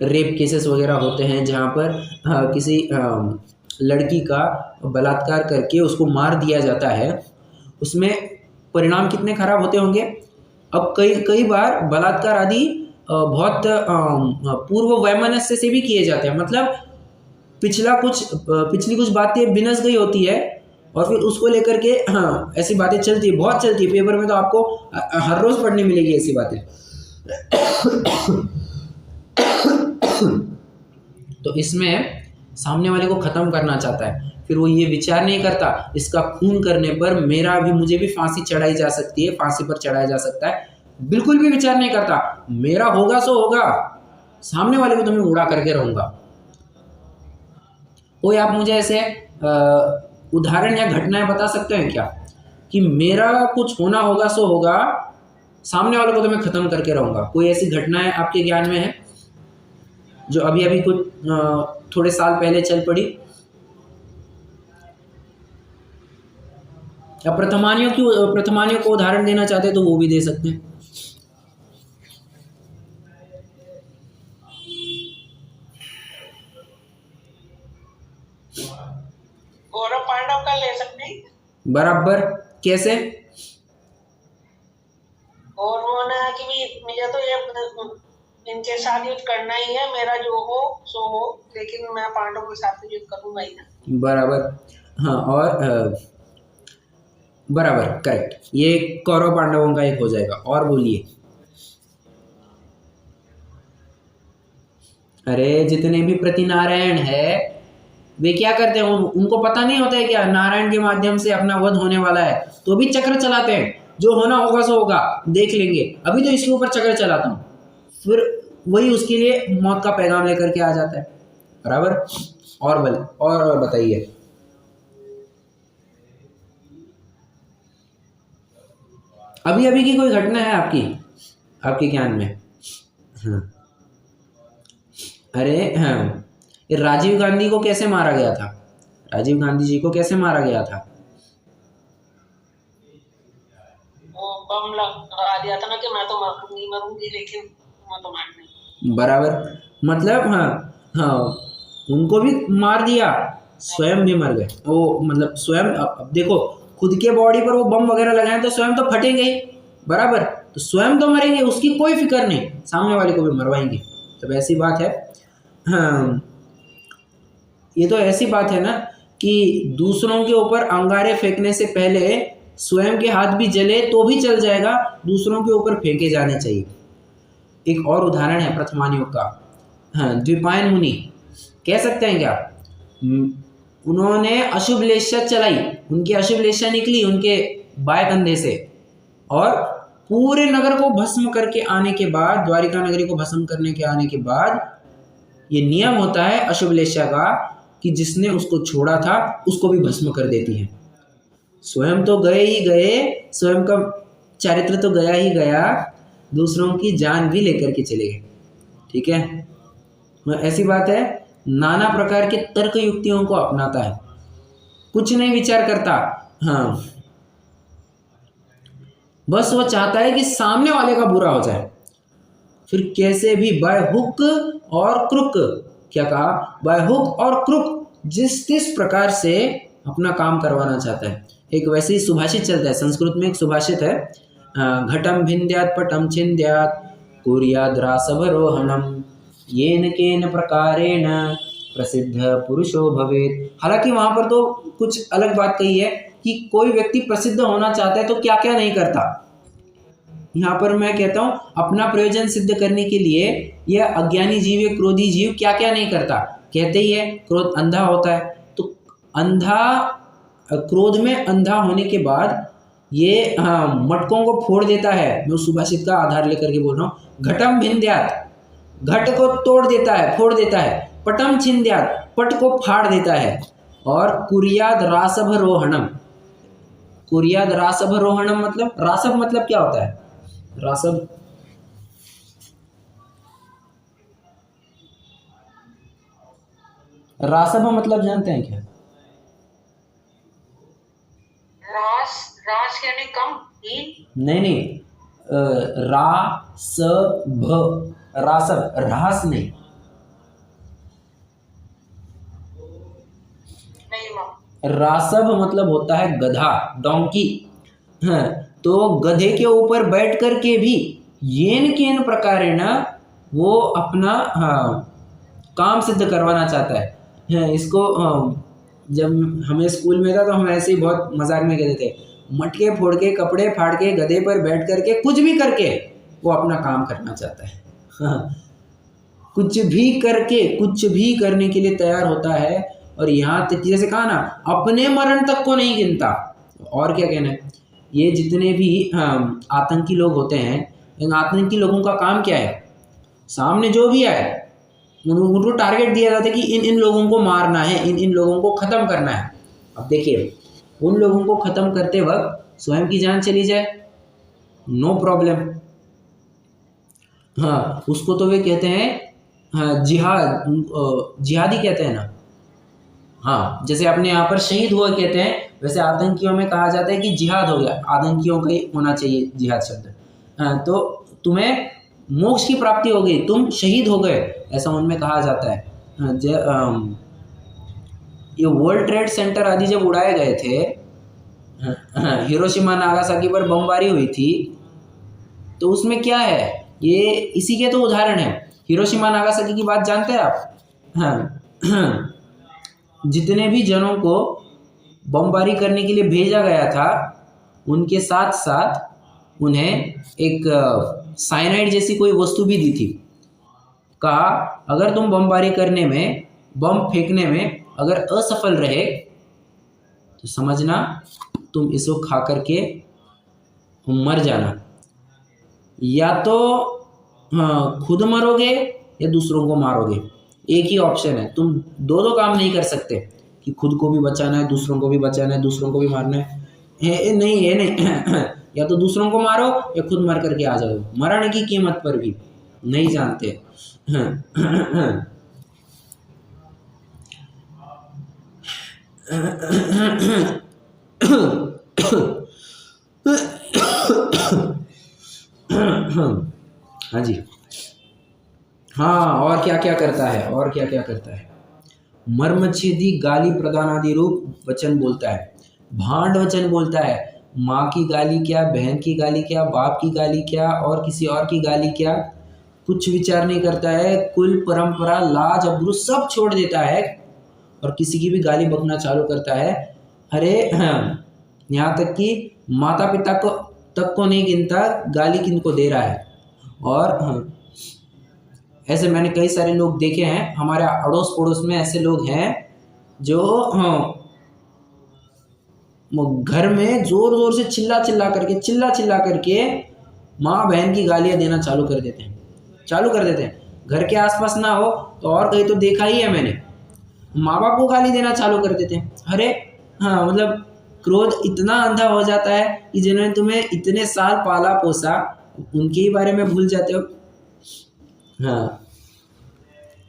Speaker 1: रेप केसेस वगैरह होते हैं जहाँ पर किसी लड़की का बलात्कार करके उसको मार दिया जाता है, उसमें परिणाम कितने खराब होते होंगे। अब कई बार बलात्कार आदि बहुत पूर्व वैमनस्य से भी किए जाते हैं। मतलब पिछली कुछ बातें बिनस गई होती है और फिर उसको लेकर के ऐसी बातें चलती है, बहुत चलती है। पेपर में तो आपको हर रोज पढ़ने मिलेगी ऐसी बातें। तो इसमें सामने वाले को खत्म करना चाहता है, फिर वो ये विचार नहीं करता इसका खून करने पर मुझे भी फांसी चढ़ाई जा सकती है, फांसी पर चढ़ाया जा सकता है। बिल्कुल भी विचार नहीं करता, मेरा होगा सो होगा, सामने वाले को तो मैं उड़ा करके रहूंगा। कोई आप मुझे ऐसे उदाहरण या घटनाएं बता सकते हैं क्या कि मेरा कुछ होना होगा सो होगा, सामने वाले को तो मैं खत्म करके रहूंगा? कोई ऐसी घटनाएं आपके ज्ञान में है जो अभी कुछ थोड़े साल पहले चल पड़ी? या प्रथमानियों को उदाहरण देना चाहते हैं तो वो भी दे सकते हैं।
Speaker 2: गौरव पांडव का ले सकते हैं।
Speaker 1: बराबर, कैसे?
Speaker 2: और उन्होंने कि भी मुझे तो ये इनके साथ युद्ध करना ही है, मेरा जो हो सो हो, लेकिन मैं पांडव के साथ युद्ध करूंगा ही ना। बराबर,
Speaker 1: हाँ, और बराबर, करेक्ट। ये कौरव पांडवों का एक हो जाएगा। और बोलिए। अरे जितने भी प्रतिनारायण है वे क्या करते हैं? उनको पता नहीं होता है क्या नारायण के माध्यम से अपना वध होने वाला है, तो भी चक्र चलाते हैं, जो होना होगा सो होगा, देख लेंगे, अभी तो इसके ऊपर चक्र चलाता हूँ, फिर वही उसके लिए मौत का पैगाम लेकर के आ जाता है। बराबर। और बताइए। अभी की कोई घटना है आपके ज्ञान में? हाँ, अरे हाँ, राजीव गांधी को कैसे मारा गया था? राजीव गांधी जी को कैसे मारा गया था?
Speaker 2: वो बम लगा दिया था ना कि मैं तो मरूंगी, लेकिन मैं तो मार नहीं।
Speaker 1: बराबर, मतलब हाँ, उनको भी मार दिया, स्वयं भी मर गए वो। मतलब स्वयं, अब देखो, खुद के बॉडी पर वो बम वगैरह लगाए तो स्वयं तो फटेंगे ही, बराबर, तो स्वयं तो मरेंगे, उसकी कोई फिक्र नहीं, सामने वाले को भी मरवाएंगे। तो ऐसी बात है। हाँ, ये तो ऐसी बात है ना कि दूसरों के ऊपर अंगारे फेंकने से पहले स्वयं के हाथ भी जले तो भी चल जाएगा, दूसरों के ऊपर फेंके जाने चाहिए। एक और उदाहरण है प्रथमानियों का। हाँ, द्विपायन मुनि, कह सकते हैं क्या? उन्होंने अशुभ लेशा चलाई, उनकी अशुभ लेशा निकली उनके बाएं कंधे से, और पूरे नगर को भस्म करके आने के बाद, द्वारिका नगरी को भस्म करने के आने के बाद, ये नियम होता है अशुभ लेशा का कि जिसने उसको छोड़ा था उसको भी भस्म कर देती है। स्वयं तो गए ही गए, स्वयं का चारित्र तो गया ही गया, दूसरों की जान भी लेकर के चले गए। ठीक है, ऐसी बात है। नाना प्रकार के तर्क युक्तियों को अपनाता है, कुछ नहीं विचार करता। हाँ, बस वो चाहता है कि सामने वाले का बुरा हो जाए, फिर कैसे भी बाय हुक और क्रुक, क्या कहा, बाय हुक और क्रुक, जिस किस प्रकार से अपना काम करवाना चाहता है। एक वैसे ही सुभाषित चलता है, संस्कृत में एक सुभाषित है, घटम भिन्द्यात् पटम छिन्द्यात् कुर्याद् रासवरोहणम येन केन प्रकारेण प्रसिद्ध पुरुषो भवेत्। हालांकि वहां पर तो कुछ अलग बात कही है कि कोई व्यक्ति प्रसिद्ध होना चाहता है तो क्या क्या नहीं करता। यहाँ पर मैं कहता हूँ अपना प्रयोजन सिद्ध करने के लिए यह अज्ञानी जीव, या क्रोधी जीव क्या क्या नहीं करता। कहते ही है क्रोध अंधा होता है, तो अंधा, क्रोध में अंधा होने के बाद ये मटकों को फोड़ देता है। मैं सुभाषित का आधार लेकर के बोल रहा हूँ। घटम भिन्द्यात्, घट को तोड़ देता है, फोड़ देता है। पटम छिन्द्यात्, पट को फाड़ देता है। और कुर्याद् रासभरोहणम, कुर्याद् रासभरोहणम मतलब, रासभ मतलब क्या होता है? रासभ, रासभ मतलब जानते हैं क्या?
Speaker 2: रास, रास यानी कम,
Speaker 1: नहीं, रासभ, रासभ, रास नहीं। रासभ मतलब होता है गधा, डोंकी। हाँ, तो गधे के ऊपर बैठ कर के भी येन केन प्रकारेण वो अपना काम सिद्ध करवाना चाहता है। हाँ, इसको जब हमें स्कूल में था तो हम ऐसे ही बहुत मजाक में कहते थे, मटके फोड़ के, कपड़े फाड़ के, गधे पर बैठ करके, कुछ भी करके वो अपना काम करना चाहता है। हाँ, कुछ भी करके, कुछ भी करने के लिए तैयार होता है। और यहाँ तक जैसे कहा ना, अपने मरण तक को नहीं गिनता। और क्या कहना है, ये जितने भी आतंकी लोग होते हैं, इन आतंकी लोगों का काम क्या है? सामने जो भी आए उनको टारगेट दिया जाता है कि इन लोगों को मारना है, इन लोगों को ख़त्म करना है। अब देखिए, उन लोगों को ख़त्म करते वक्त स्वयं की जान चली जाए, नो प्रॉब्लम। हाँ, उसको तो वे कहते हैं, हाँ, जिहाद, जिहादी कहते हैं ना। हाँ, जैसे अपने यहाँ पर शहीद हुए कहते हैं, वैसे आतंकियों में कहा जाता है कि जिहाद हो गया, आतंकियों का ही होना चाहिए जिहाद शब्द। हाँ, तो तुम्हें मोक्ष की प्राप्ति हो गई, तुम शहीद हो गए, ऐसा उनमें कहा जाता है। ये वर्ल्ड ट्रेड सेंटर आदि जब उड़ाए गए थे, हिरोशिमा नागासाकी पर बमबारी हुई थी, तो उसमें क्या है, ये इसी के तो उदाहरण है। हिरोशिमा नागासाकी की बात जानते हैं आप? हाँ, जितने भी जनों को बमबारी करने के लिए भेजा गया था, उनके साथ साथ उन्हें एक साइनाइड जैसी कोई वस्तु भी दी थी। कहा अगर तुम बमबारी करने में, बम फेंकने में अगर असफल रहे तो समझना तुम इसको खा करके मर जाना, या तो खुद मरोगे या दूसरों को मारोगे। एक ही ऑप्शन है, तुम दो काम नहीं कर सकते कि खुद को भी बचाना है, दूसरों को भी बचाना है, दूसरों को भी मारना है। ये नहीं या तो दूसरों को मारो या खुद मर करके आ जाओ। मरण की कीमत पर भी नहीं जानते। हाँ जी, हाँ, और क्या क्या करता है, और क्या क्या करता है? मर्मच्छेदी गाली प्रदानादि रूप वचन बोलता है, भांड वचन बोलता है। माँ की गाली क्या, बहन की गाली क्या, बाप की गाली क्या, और किसी और की गाली क्या, कुछ विचार नहीं करता है। कुल परंपरा, लाज, अब्रू सब छोड़ देता है और किसी की भी गाली बकना चालू करता है। अरे यहाँ तक कि माता पिता को तक को नहीं गिनता, गाली किनको दे रहा है। और ऐसे मैंने कई सारे लोग देखे हैं, हमारे अड़ोस पड़ोस में ऐसे लोग हैं जो घर में जोर जोर से चिल्ला चिल्ला करके माँ बहन की गालियाँ देना चालू कर देते हैं। घर के आसपास ना हो तो और कहीं तो देखा ही है मैंने, माँ बाप को गाली देना चालू कर देते हैं। अरे हाँ, मतलब क्रोध इतना अंधा हो जाता है कि जिन्होंने तुम्हें इतने साल पाला पोसा उनके ही बारे में भूल जाते हो। हाँ,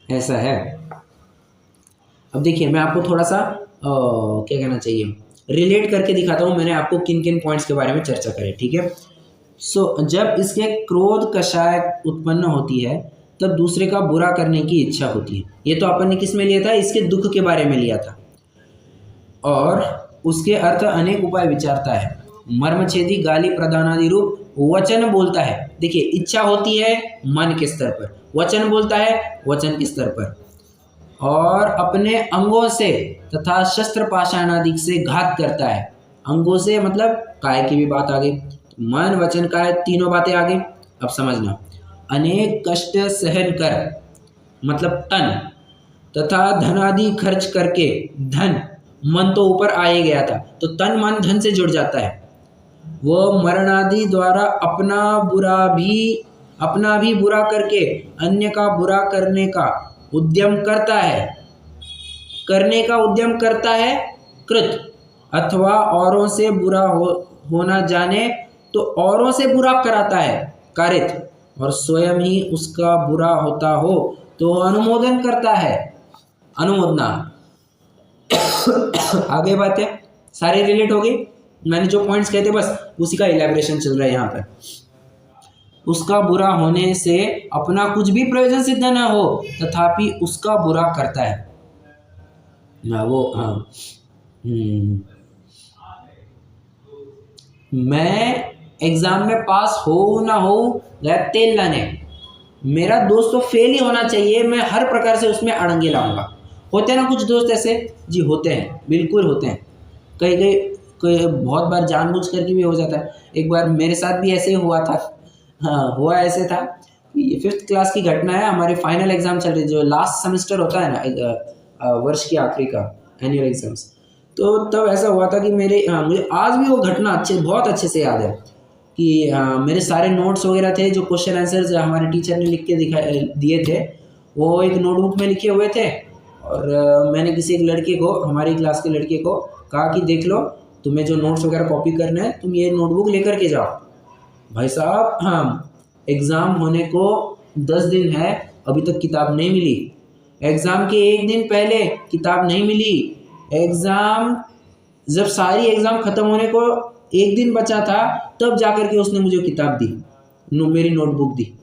Speaker 1: ऐसा है। अब देखिए मैं आपको थोड़ा सा क्या कहना चाहिए, रिलेट करके दिखाता हूँ मैंने आपको किन किन पॉइंट्स के बारे में चर्चा करें, ठीक है। जब इसके क्रोध कषाय उत्पन्न होती है तब दूसरे का बुरा करने की इच्छा होती है। ये तो अपन ने किस में लिया था, इसके दुख के बारे में लिया था। और उसके अर्थ अनेक उपाय विचारता है, मर्मछेदी गाली प्रदानादि रूप वचन बोलता है। देखिए इच्छा होती है मन के स्तर पर, वचन बोलता है वचन के स्तर पर, और अपने अंगों से तथा शस्त्र पाषाण आदि से घात करता है। अंगों से मतलब काय की भी बात आ गई, मन वचन काय तीनों बातें आ गई। अब समझना, अनेक कष्ट सहन कर मतलब तन तथा धन आदि खर्च करके, धन मन तो ऊपर आ ही गया था तो तन मन धन से जुड़ जाता है। वह मरण आदि द्वारा अपना भी बुरा करके अन्य का बुरा करने का उद्यम करता है कृत, अथवा औरों से बुरा होना जाने तो औरों से बुरा कराता है कारित, और स्वयं ही उसका बुरा होता हो तो अनुमोदन करता है अनुमोदना। आगे बातें सारे रिलेट हो गई, मैंने जो पॉइंट्स कहते बस उसी का इलैबोरेशन चल रहा है यहाँ पर। उसका बुरा होने से अपना कुछ भी प्रयोजन सिद्ध न हो तथापि उसका बुरा करता है ना वो। हाँ, मैं एग्जाम में पास हो ना हो गया तेल लाने, मेरा दोस्त तो फेल ही होना चाहिए, मैं हर प्रकार से उसमें अड़ंगे लाऊंगा। होते हैं ना कुछ दोस्त ऐसे, जी होते हैं, बिल्कुल होते हैं। कई बहुत बार जानबूझ करके भी हो जाता है। एक बार मेरे साथ भी ऐसे ही हुआ था। हाँ, हुआ ऐसे था, ये 5th क्लास की घटना है। हमारे फाइनल एग्जाम चल रही, जो लास्ट सेमेस्टर होता है ना वर्ष के आखिरी का एनुअल एग्जाम्स, तो तब ऐसा हुआ था कि मुझे आज भी वो घटना बहुत अच्छे से याद है कि मेरे सारे नोट्स वगैरह थे, जो क्वेश्चन आंसर्स हमारे टीचर ने लिख के दिए थे, वो एक नोटबुक में लिखे हुए थे। और मैंने किसी एक लड़के को, हमारी क्लास के लड़के को कहा कि देख लो, तुम्हें जो नोट्स वगैरह कॉपी करना है तुम ये नोटबुक लेकर के जाओ। भाई साहब, हाँ, एग्ज़ाम होने को 10 दिन है, अभी तक किताब नहीं मिली। एग्ज़ाम के 1 दिन पहले किताब नहीं मिली। जब सारी एग्ज़ाम ख़त्म होने को 1 दिन बचा था तब जाकर के उसने मुझे किताब दी, मेरी नोटबुक दी।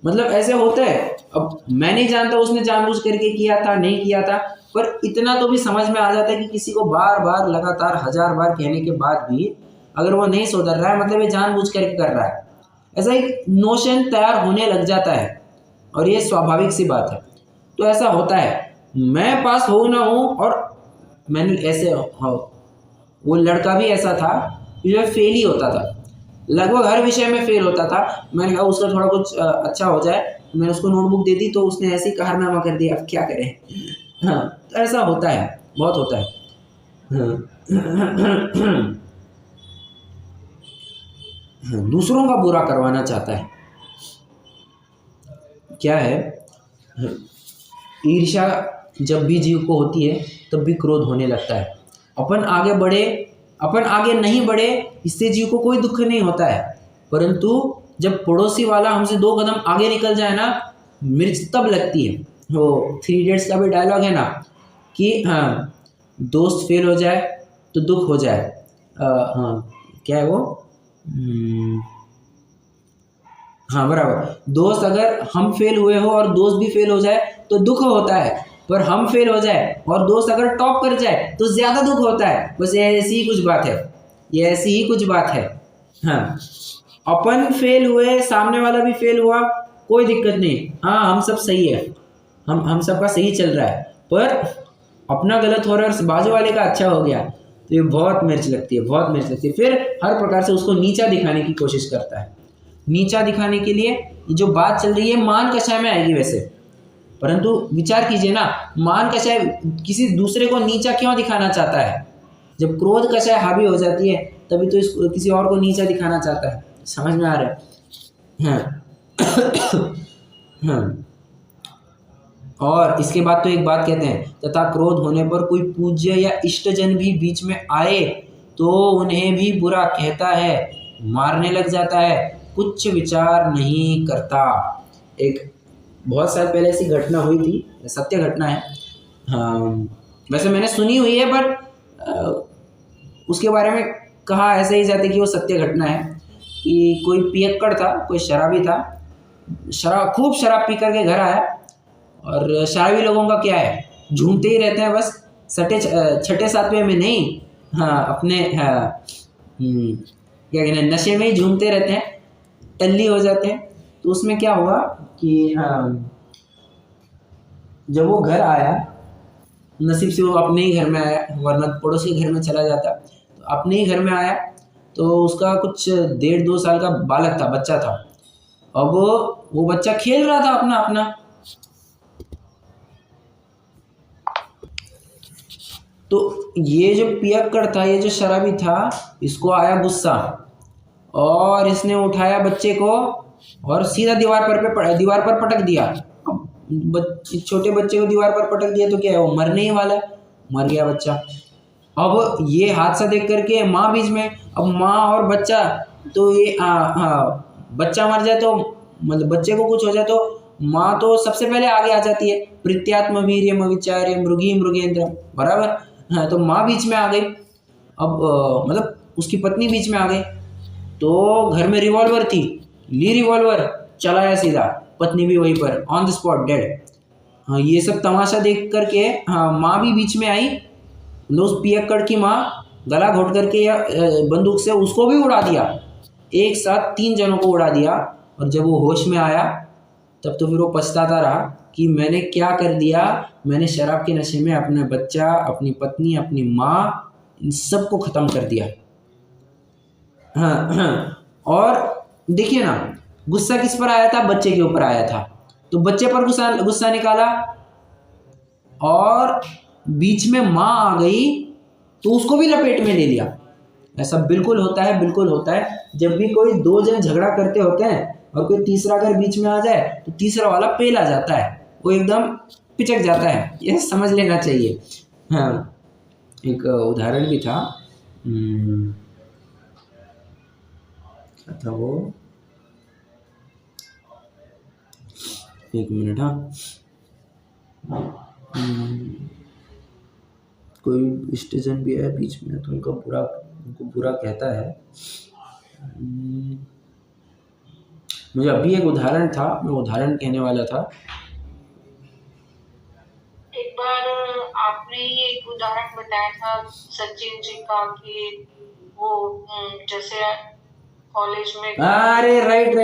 Speaker 1: मतलब ऐसे होता है। अब मैं नहीं जानता उसने जानबूझ करके किया था नहीं किया था, पर इतना तो भी समझ में आ जाता है कि किसी को बार बार लगातार 1000 बार कहने के बाद भी अगर वो नहीं सुधर रहा है, मतलब ये जानबूझ करके कर रहा है। ऐसा एक नोशन तैयार होने लग जाता है और ये स्वाभाविक सी बात है। तो ऐसा होता है, मैं पास हो ना हूँ, और मैंने ऐसे वो लड़का भी ऐसा था कि जो फेल ही होता था, लगभग हर विषय में फेल होता था। मैंने कहा उसका थोड़ा कुछ अच्छा हो जाए, मैंने उसको नोटबुक दे दी तो उसने ऐसे ही कारनामा कर दिया, अब क्या करें। हाँ, तो ऐसा होता है, बहुत होता है। दूसरों का बुरा करवाना चाहता है, क्या है, ईर्ष्या जब भी जीव को होती है तब भी क्रोध होने लगता है। अपन आगे नहीं बढ़े, इससे जीव को कोई दुख नहीं होता है, परंतु जब पड़ोसी वाला हमसे 2 कदम आगे निकल जाए ना, मिर्च तब लगती है। वो 3 इडियट्स का भी डायलॉग है ना कि हाँ, दोस्त फेल हो जाए तो दुख हो जाए। हाँ, क्या है वो, हाँ बराबर, दोस्त अगर हम फेल हुए हो और दोस्त भी फेल हो जाए तो दुख होता है, पर हम फेल हो जाए और दोस्त अगर टॉप कर जाए तो ज़्यादा दुख होता है। बस ये ऐसी ही कुछ बात है। हाँ, अपन फेल हुए, सामने वाला भी फेल हुआ, कोई दिक्कत नहीं, हाँ हम सब सही है, हम सबका सही चल रहा है, पर अपना गलत हो रहा है और बाजू वाले का अच्छा हो गया तो ये बहुत मिर्च लगती है। फिर हर प्रकार से उसको नीचा दिखाने की कोशिश करता है। नीचा दिखाने के लिए ये जो बात चल रही है मान कषाय में आएगी वैसे, परंतु विचार कीजिए ना, मान कषाय किसी दूसरे को नीचा क्यों दिखाना चाहता है? जब क्रोध कषाय हावी हो जाती है तभी तो इसको किसी और को नीचा दिखाना चाहता है। समझ में आ रहा है? हाँ। हाँ। और इसके बाद तो एक बात कहते हैं, तथा क्रोध होने पर कोई पूज्य या इष्टजन भी बीच में आए तो उन्हें भी बुरा कहता है, मारने लग जाता है, कुछ विचार नहीं करता। एक बहुत साल पहले ऐसी घटना हुई थी, सत्य घटना है। हाँ, वैसे मैंने सुनी हुई है पर उसके बारे में कहा ऐसे ही जाते कि वो सत्य घटना है कि कोई पियक्कड़ था, कोई शराबी था, खूब शराब पी करके घर आया। और शराबी लोगों का क्या है, झूमते ही रहते हैं बस, छठे सातवें में नहीं, हाँ अपने क्या कहते हैं, नशे में ही झूमते रहते हैं, टल्ली हो जाते हैं। तो उसमें क्या हुआ कि जब वो घर आया, नसीब से वो अपने ही घर में आया, वरना पड़ोस के घर में चला जाता। तो अपने ही घर में आया तो उसका कुछ 1.5-2 साल का बालक था, बच्चा था। अब वो बच्चा खेल रहा था अपना अपना। तो ये जो पियक्कड़ था, ये जो शराबी था, इसको आया गुस्सा और इसने उठाया बच्चे को और सीधा दीवार पर पटक दिया। छोटे बच्चे को दीवार पर पटक दिया तो क्या है, वो मरने ही वाला है। मर गया बच्चा। अब ये हादसा देख करके माँ बीच में, अब माँ और बच्चा, तो ये बच्चा मर जाए तो मतलब बच्चे को कुछ हो जाए तो माँ तो सबसे पहले आगे आ जाती है, प्रीत्यात्म वीर्यम विचार्य मृगी मृगेंद्र, बराबर। हाँ, तो माँ बीच में आ गई। अब मतलब उसकी पत्नी बीच में आ गई। तो घर में रिवॉल्वर थी, ली रिवॉल्वर, चलाया सीधा, पत्नी भी वहीं पर ऑन द स्पॉट डेड। हाँ, ये सब तमाशा देख करके हाँ माँ भी बीच में आई। उस पियक्कड़ की माँ गला घोट करके या बंदूक से उसको भी उड़ा दिया, एक साथ 3 जनों को उड़ा दिया। और जब वो होश में आया तब तो फिर वो पछताता रहा कि मैंने क्या कर दिया, मैंने शराब के नशे में अपना बच्चा, अपनी पत्नी, अपनी माँ, इन सबको ख़त्म कर दिया। हाँ हाँ। और देखिए ना, गुस्सा किस पर आया था, बच्चे के ऊपर आया था। तो बच्चे पर गुस्सा निकाला और बीच में माँ आ गई तो उसको भी लपेट में ले लिया। ऐसा बिल्कुल होता है, बिल्कुल होता है। जब भी कोई 2 जन झगड़ा करते होते हैं और कोई तीसरा अगर बीच में आ जाए तो तीसरा वाला पेल आ जाता है, वो एकदम पिचक जाता है, ये समझ लेना चाहिए। हाँ, एक उदाहरण भी था, क्या था वो, एक मिनट। हाँ, कोई स्टेशन भी है बीच में तो उनको बुरा कहता है। मुझे अभी एक उदाहरण था, मैं उदाहरण कहने वाला था।
Speaker 2: एक बार आपने ये एक उदाहरण बताया था सचिन जी का कि वो जैसे कॉलेज में,
Speaker 1: अरे राइट,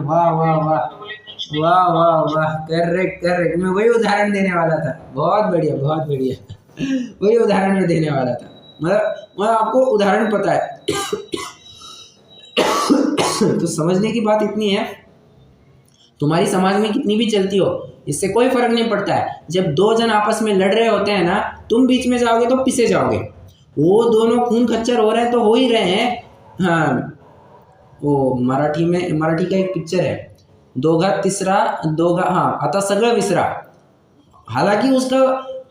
Speaker 1: वाह वाह वाह वाह वाह वाह, करेक्ट, मैं वही उदाहरण देने वाला था। बहुत बढ़िया, बहुत बढ़िया। वही उदाहरण मैं देने वाला था। मतलब आपको उदाहरण पता है। तो समझने की बात इतनी है, तुम्हारी समाज में कितनी भी चलती हो, इससे कोई फर्क नहीं पड़ता है। जब 2 जन आपस में लड़ रहे होते हैं ना, तुम बीच में जाओगे तो पिसे जाओगे। वो दोनों खून खच्चर हो रहे हैं तो हो ही रहे हैं। हाँ, वो मराठी का एक पिक्चर है, आता सगळं विसरा। हालांकि उसका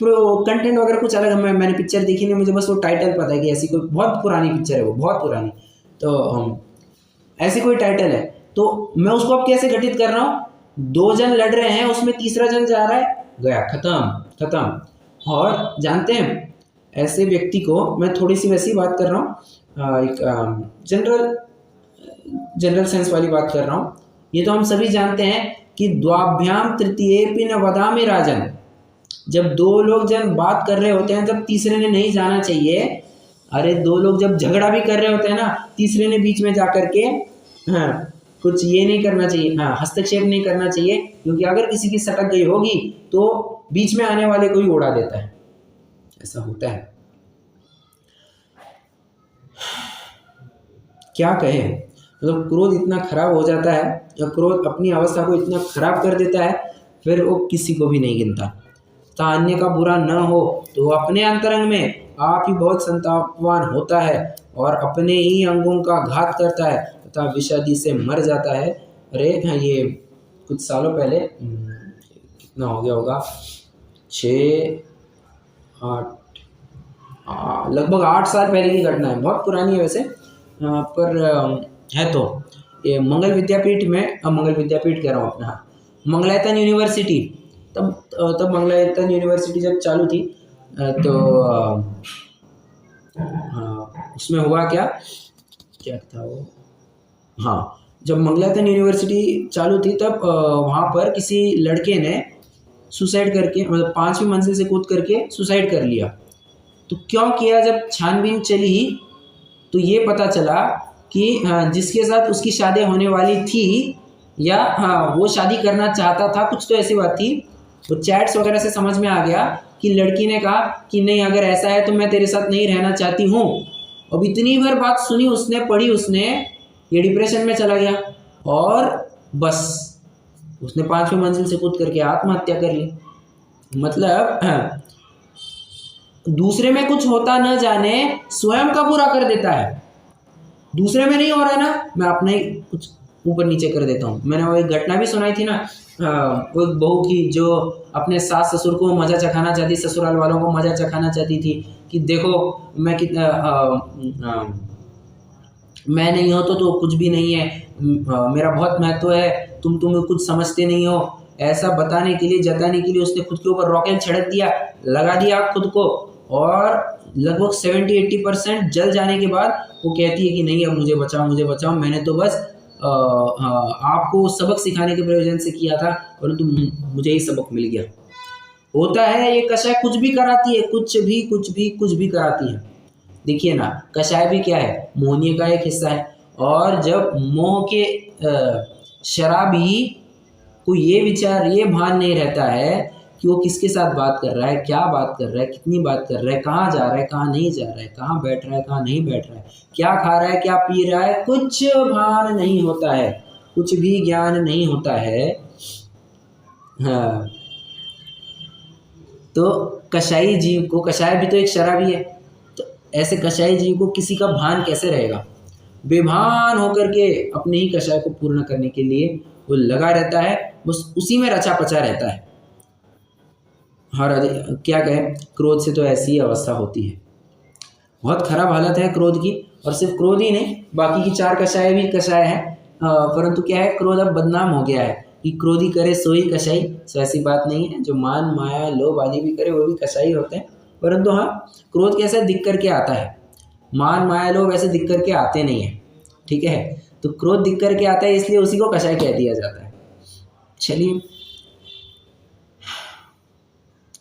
Speaker 1: कंटेंट वगैरह कुछ अलग है, मैंने पिक्चर देखी नहीं, मुझे बस वो टाइटल पता है कि ऐसी कोई बहुत पुरानी पिक्चर है, वो बहुत पुरानी। तो ऐसी कोई टाइटल है, तो मैं उसको अब कैसे घटित कर रहा हूँ, 2 जन लड़ रहे हैं, उसमें तीसरा जन जा रहा है, गया, खत्म। और जानते हैं, ऐसे व्यक्ति को मैं थोड़ी सी वैसी बात कर रहा हूँ, एक जनरल सेंस वाली बात कर रहा हूँ। ये तो हम सभी जानते हैं कि द्वाभ्याम तृतीयेपि न वदामि राजन। जब 2 लोग जब बात कर रहे होते हैं, जब तीसरे ने नहीं जाना चाहिए। अरे 2 लोग जब झगड़ा भी कर रहे होते हैं ना, तीसरे ने बीच में जा करके हाँ कुछ ये नहीं करना चाहिए, हाँ हस्तक्षेप नहीं करना चाहिए, क्योंकि अगर किसी की सटक गई होगी तो बीच में आने वाले को ही उड़ा देता है। ऐसा होता है। क्या कहें, मतलब क्रोध इतना खराब हो जाता है, या क्रोध अपनी अवस्था को इतना खराब कर देता है, फिर वो किसी को भी नहीं गिनता। तथा अन्य का बुरा न हो तो अपने अंतरंग में आप ही बहुत संतापवान होता है और अपने ही अंगों का घात करता है तथा विषादी से मर जाता है। अरे ये कुछ सालों पहले कितना हो गया होगा, 6-8 लगभग 8 साल पहले की घटना है, बहुत पुरानी है वैसे, पर है तो ये मंगल विद्यापीठ में, मंगल विद्यापीठ कह रहा हूँ अपना, हाँ, मंगलायतन यूनिवर्सिटी, तब मंगलायतन यूनिवर्सिटी जब चालू थी, तो उसमें हुआ क्या क्या था वो, हाँ, जब मंगलायतन यूनिवर्सिटी चालू थी तब वहाँ पर किसी लड़के ने सुसाइड करके, मतलब 5वीं मंजिल से कूद करके सुसाइड कर लिया। तो क्यों किया, जब छानबीन चली तो ये पता चला कि जिसके साथ उसकी शादी होने वाली थी, या वो शादी करना चाहता था, कुछ तो ऐसी बात थी, वो चैट्स वगैरह से समझ में आ गया कि लड़की ने कहा कि नहीं, अगर ऐसा है तो मैं तेरे साथ नहीं रहना चाहती हूँ। अब इतनी बार बात सुनी उसने, पढ़ी उसने, ये डिप्रेशन में चला गया और बस उसने 5वीं मंजिल से कूद करके आत्महत्या कर ली। मतलब दूसरे में कुछ होता न जाने स्वयं का बुरा कर देता है। दूसरे में नहीं हो रहा है ना, मैं अपने ही कुछ ऊपर नीचे कर देता हूँ। मैंने वो एक घटना भी सुनाई थी ना, वो एक बहू की जो अपने सास ससुर को मज़ा चखाना चाहती, ससुराल वालों को मज़ा चखाना चाहती थी कि देखो मैं कितना मैं नहीं हो तो कुछ भी नहीं है, मेरा बहुत महत्व है, तुम कुछ समझते नहीं हो, ऐसा बताने के लिए, जताने के लिए उसने खुद के ऊपर रॉकेल छिड़क दिया, लगा दिया खुद को, और लगभग 70-80% जल जाने के बाद वो कहती है कि नहीं, अब मुझे बचाओ, मुझे बचाओ, मैंने तो बस आपको सबक सिखाने के प्रयोजन से किया था, परंतु मुझे ही सबक मिल गया। होता है ये कषाय कुछ भी कराती है, कुछ भी कराती है। देखिए ना, कषाय भी क्या है, मोहनीय का एक हिस्सा है। और जब मोह के शराबी को ये विचार, ये भान नहीं रहता है कि वो किसके साथ बात कर रहा है, क्या बात कर रहा है, कितनी बात कर रहा है, कहाँ जा रहा है, कहाँ नहीं जा रहा है, कहाँ बैठ रहा है, कहाँ नहीं बैठ रहा है, क्या खा रहा है, क्या पी रहा है, कुछ भान नहीं होता है, कुछ भी ज्ञान नहीं होता है। हाँ, तो कषाई जीव को, कषाय भी तो एक शराबी है, तो ऐसे कषाई जीव को किसी का भान कैसे रहेगा? बेभान होकर के अपने ही कषाय को पूर्ण करने के लिए वो लगा रहता है, बस उसी में रचा पचा रहता है। हर क्या कहें, क्रोध से तो ऐसी ही अवस्था होती है, बहुत खराब हालत है क्रोध की। और सिर्फ क्रोध ही नहीं, बाकी की 4 कषाय भी कषाय हैं, परंतु क्या है, क्रोध अब बदनाम हो गया है कि क्रोधी करे सोई कषाई। सो ऐसी बात नहीं है, जो मान माया लोभ आदि भी करे वो भी कषाई होते हैं, परंतु हाँ, क्रोध कैसे दिख करके आता है, मान माया लोभ ऐसे दिख करके आते नहीं है, ठीक है। तो क्रोध दिख करके आता है, इसलिए उसी को कषाय कह दिया जाता है। चलिए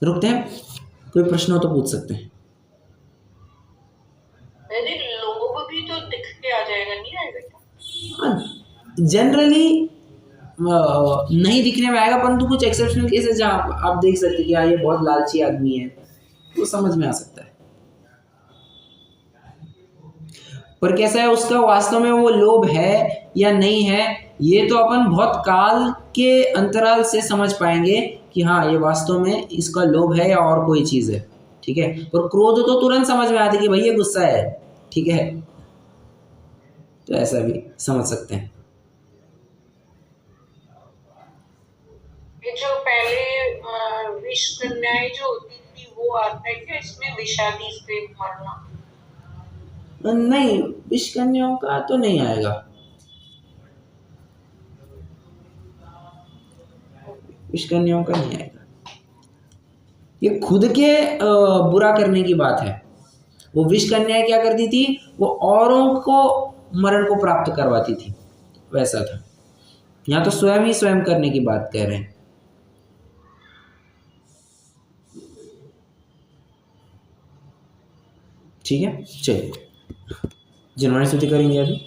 Speaker 1: रुकते हैं, कोई प्रश्न हो तो पूछ सकते हैं।
Speaker 2: लोगों को भी तो दिख के आ जाएगा, नहीं आएगा?
Speaker 1: जनरली नहीं दिखने में आएगा, परंतु कुछ एक्सेप्शनल केसेस जहाँ आप देख सकते हैं कि हाँ, ये बहुत लालची आदमी है, तो समझ में आ सकता है। पर कैसा है, उसका वास्तव में वो लोभ है या नहीं है, ये तो अपन बहुत काल के अंतराल से समझ पाएंगे कि हाँ, ये वास्तव में इसका लोभ है या और कोई चीज़ है, ठीक है। पर क्रोध तो तुरंत समझ में आती कि भाई ये गुस्सा है, ठीक है, तो ऐसा भी समझ सकते हैं।
Speaker 2: ये जो पहले विष कन्याएं जो होती थी वो आता है क्या इसमें, विषादी से मरना?
Speaker 1: नहीं, विष कन्याओं का तो नहीं आएगा, विष कन्याओं का नहीं आएगा। ये खुद के बुरा करने की बात है। वो विष कन्याएं क्या करती थी, वो औरों को मरण को प्राप्त करवाती थी, वैसा था। यहाँ तो स्वयं ही स्वयं करने की बात कह रहे हैं। ठीक है, चलिए, जिन्होंने स्तुति करेंगे अभी।